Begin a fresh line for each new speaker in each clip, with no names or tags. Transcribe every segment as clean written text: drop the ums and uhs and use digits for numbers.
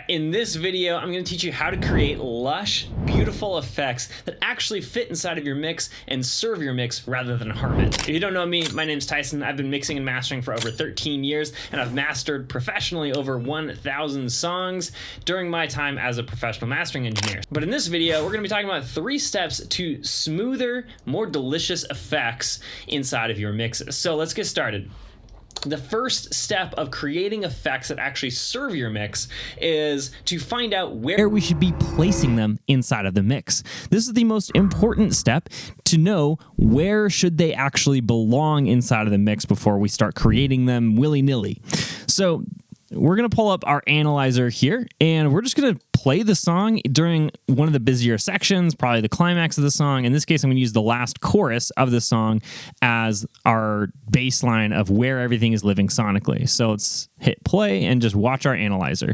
In this video, I'm going to teach you how to create lush, beautiful effects that actually fit inside of your mix and serve your mix rather than harm it. If you don't know me, my name's Tyson. I've been mixing and mastering for over 13 years, and I've mastered professionally over 1,000 songs during my time as a professional mastering engineer. But in this video, we're going to be talking about 3 steps to smoother, more delicious effects inside of your mixes. So let's get started. The first step of creating effects that actually serve your mix is to find out where we should be placing them inside of the mix. This is the most important step, to know where should they actually belong inside of the mix before we start creating them willy-nilly. So we're going to pull up our analyzer here, and we're just going to play the song during one of the busier sections, probably the climax of the song. In this case, I'm going to use the last chorus of the song as our baseline of where everything is living sonically. So let's hit play and just watch our analyzer.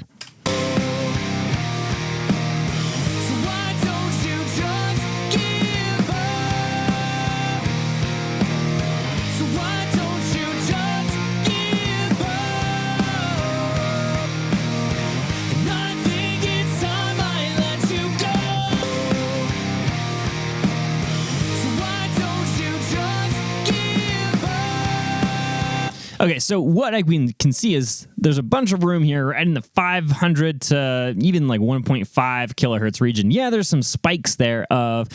Okay, so what I can see is there's a bunch of room here right in the 500 to even like 1.5 kilohertz region. Yeah, there's some spikes there of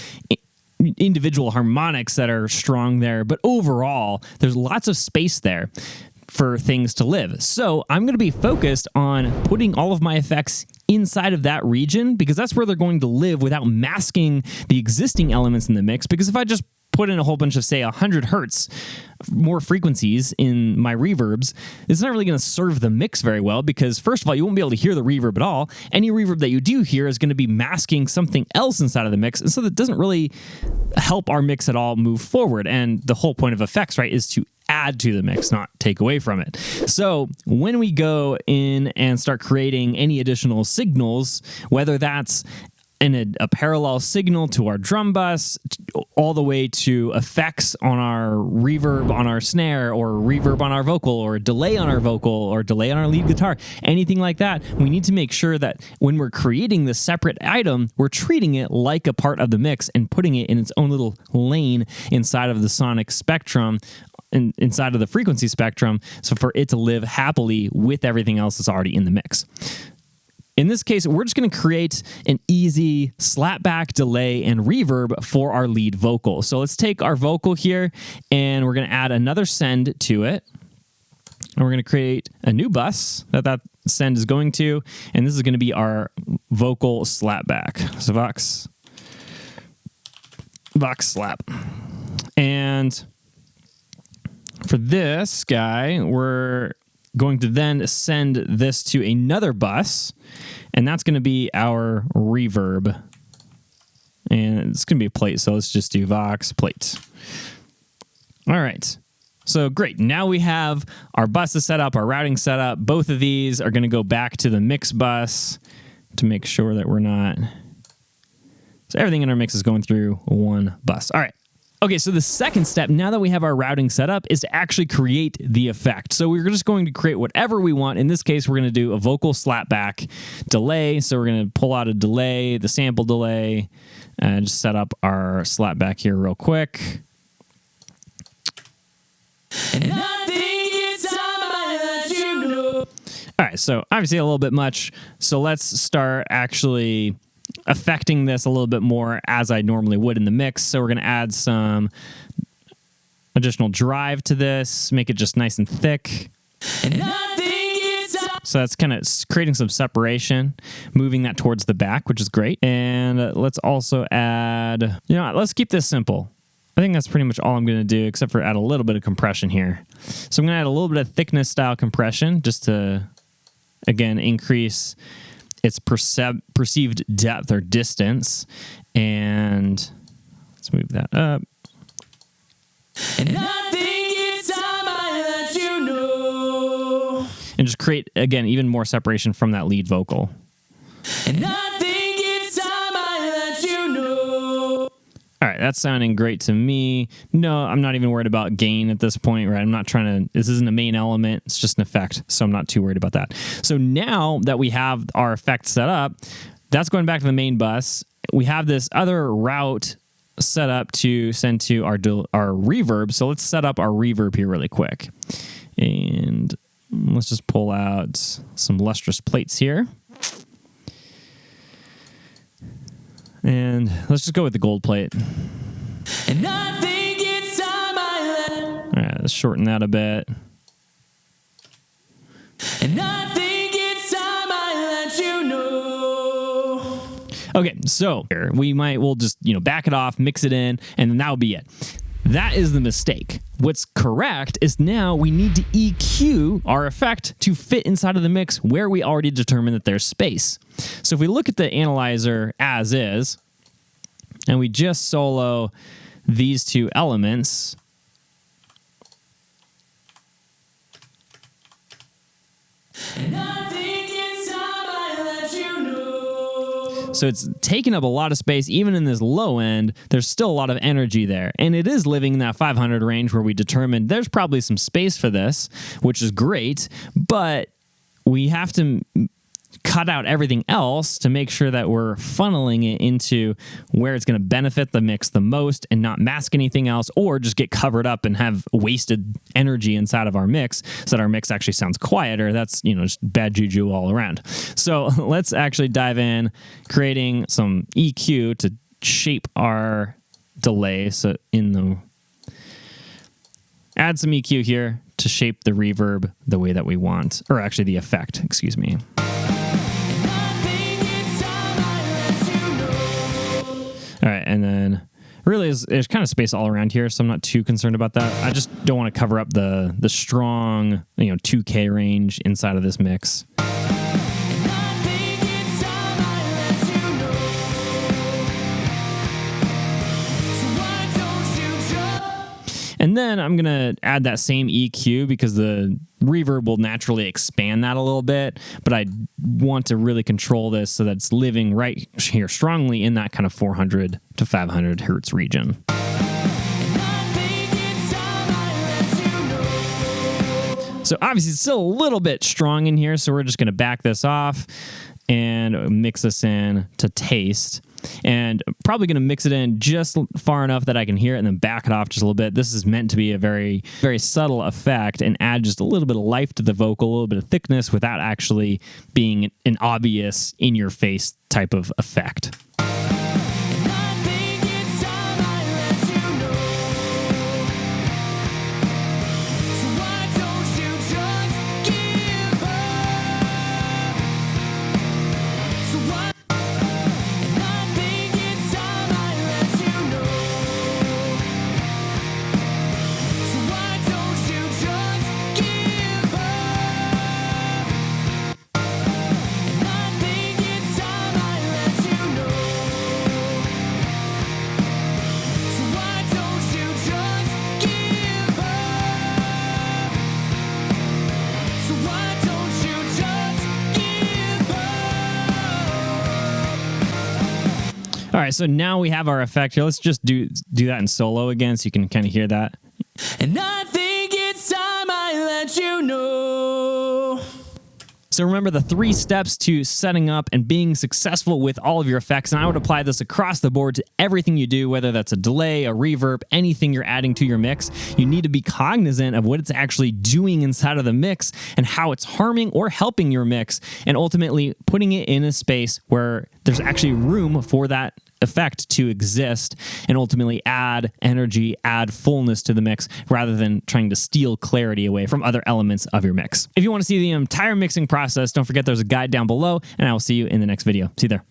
individual harmonics that are strong there, but overall, there's lots of space there for things to live. So I'm going to be focused on putting all of my effects inside of that region, because that's where they're going to live without masking the existing elements in the mix. Because if I just put in a whole bunch of, say, 100 hertz more frequencies in my reverbs, it's not really going to serve the mix very well, because first of all, you won't be able to hear the reverb at all. Any reverb that you do hear is going to be masking something else inside of the mix, and so that doesn't really help our mix at all move forward. And the whole point of effects, right, is to add to the mix, not take away from it. So when we go in and start creating any additional signals, whether that's in a parallel signal to our drum bus, all the way to effects on our reverb on our snare, or reverb on our vocal, or delay on our vocal, or delay on our lead guitar, anything like that, we need to make sure that when we're creating this separate item, we're treating it like a part of the mix and putting it in its own little lane inside of the sonic spectrum, inside of the frequency spectrum, so for it to live happily with everything else that's already in the mix. In this case, we're just going to create an easy slapback, delay, and reverb for our lead vocal. So let's take our vocal here, and we're going to add another send to it. And we're going to create a new bus that send is going to, and this is going to be our vocal slapback. So Vox slap. And for this guy, we're going to then send this to another bus, and that's going to be our reverb. And it's going to be a plate, so let's just do Vox plate. All right. So great. Now we have our buses set up, our routing set up. Both of these are going to go back to the mix bus to make sure that we're not... So everything in our mix is going through one bus. All right. Okay, so the second step, now that we have our routing set up, is to actually create the effect. So we're just going to create whatever we want. In this case, we're going to do a vocal slapback delay. So we're going to pull out a delay, the sample delay, and just set up our slapback here real quick. And I think it's time I let you know. All right, so obviously a little bit much. So let's start actually affecting this a little bit more as I normally would in the mix. So we're going to add some additional drive to this, make it just nice and thick. And I think it's so that's kind of creating some separation, moving that towards the back, which is great. And let's also add, let's keep this simple. I think that's pretty much all I'm going to do, except for add a little bit of compression here. So I'm going to add a little bit of thickness style compression just to, again, increase its perceived depth or distance. And let's move that up. And I think it's time I let you know. And just create, again, even more separation from that lead vocal. And I think it's time I let you know. All right, that's sounding great to me. No, I'm not even worried about gain at this point, right? I'm not trying to, this isn't a main element, it's just an effect, so I'm not too worried about that. So now that we have our effect set up, that's going back to the main bus. We have this other route set up to send to our reverb, so let's set up our reverb here really quick. And let's just pull out some lustrous plates here. And let's just go with the gold plate. And I think it's time I let. All right, let's shorten that a bit. And I think it's time I let you know. Okay, so we'll just back it off, mix it in, and then that will be it. That is the mistake. What's correct is now we need to EQ our effect to fit inside of the mix where we already determined that there's space. So if we look at the analyzer as is, and we just solo these two elements, and I think it's time I let you know. So it's taking up a lot of space. Even in this low end, there's still a lot of energy there. And it is living in that 500 range where we determined there's probably some space for this, which is great, but we have to cut out everything else to make sure that we're funneling it into where it's going to benefit the mix the most and not mask anything else or just get covered up and have wasted energy inside of our mix so that our mix actually sounds quieter. That's, just bad juju all around. So let's actually dive in, creating some EQ to shape our delay. So add some EQ here to shape the reverb the way that we want, or actually the effect, excuse me. All right, and then really there's kind of space all around here, so I'm not too concerned about that. I just don't want to cover up the strong 2K range inside of this mix. And then I'm going to add that same EQ because the reverb will naturally expand that a little bit, but I want to really control this so that it's living right here strongly in that kind of 400 to 500 hertz region. So obviously it's still a little bit strong in here, so we're just going to back this off and mix this in to taste. And probably going to mix it in just far enough that I can hear it and then back it off just a little bit. This is meant to be a very, very subtle effect and add just a little bit of life to the vocal, a little bit of thickness without actually being an obvious in-your-face type of effect. All right, so now we have our effect here. Let's just do that in solo again so you can kind of hear that. And I think it's time I let you know. So remember the 3 steps to setting up and being successful with all of your effects, and I would apply this across the board to everything you do, whether that's a delay, a reverb, anything you're adding to your mix. You need to be cognizant of what it's actually doing inside of the mix and how it's harming or helping your mix, and ultimately putting it in a space where there's actually room for that effect to exist and ultimately add energy, add fullness to the mix rather than trying to steal clarity away from other elements of your mix. If you want to see the entire mixing process, don't forget there's a guide down below, and I will see you in the next video. See you there.